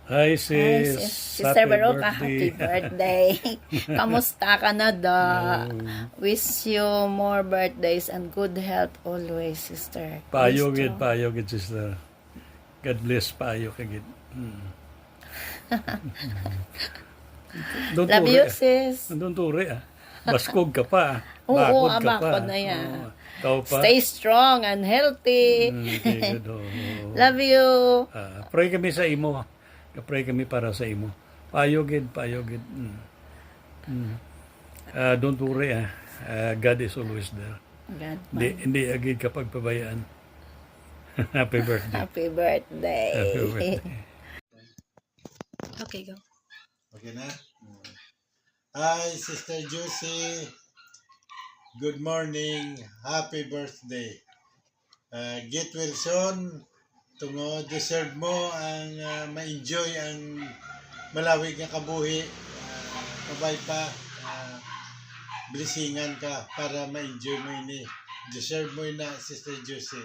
Hi Ay, sis, Sister happy Baroka, birthday. happy birthday. Kamusta ka na daw? Oh, Wish you more birthdays and good health always, sister. Be strong. payo gid sister. God bless payo kagid. Don't Love worry. you, sis. Don't worry ah. Baskog ka pa. Oo, Bakod ka pa. abakod na yan. Ikaw pa. Stay strong and healthy. Okay, good. Oh. Love you. Pray kami sa imo. Pray kami para sa imo. Payo gid, payo gid. Don't worry ah. God is always there. God, Hindi agad kapag pabayaan. Happy birthday. happy birthday. Happy birthday. Okay, go. Okay na? Hi, Sister Juicy. Good morning. Happy birthday. Get well soon. Tungo, deserve mo ang ma-enjoy ang malawig nga kabuhi. Kabay pa. Blessingan ka para ma-enjoy mo ini. Deserve mo na, Sister Juicy.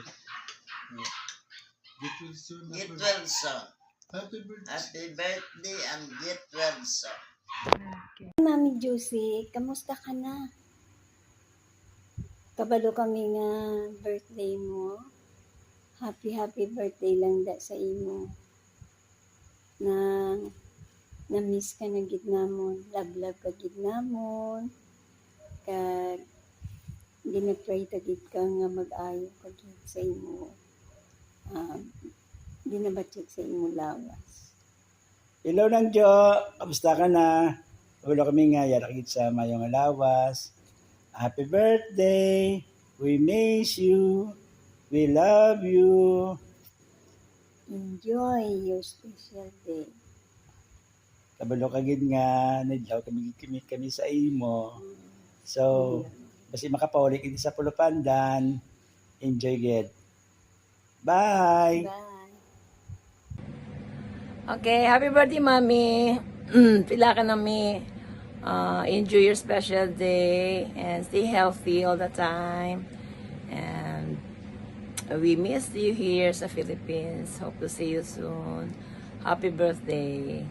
Get well soon. Get well, son. Happy birthday. Happy birthday and get well, son. Mami Josie, kamusta ka na? Kabalo kami nga birthday mo. Happy birthday lang da sa imo. Na-miss ka na gid namon. Love ka gid namon. Kag ginapray ta gid ka nga mag-ayo ka gid sa imo. Ginabatid sa imo lawas. Hello nang Jo, kamusta ka na? Ulo kami nga yarakit sa mayong alawas. Happy birthday! We miss you. We love you. Enjoy your special day. Kabalo ka gid nga nadlaw kami sa imo. So, basi makapaulik ini sa Pulupandan. Enjoy gid. Bye. Bye. Okay, happy birthday, Mommy. Pila ka nami. Enjoy your special day and stay healthy all the time. And we miss you here sa Philippines. Hope to see you soon. Happy birthday.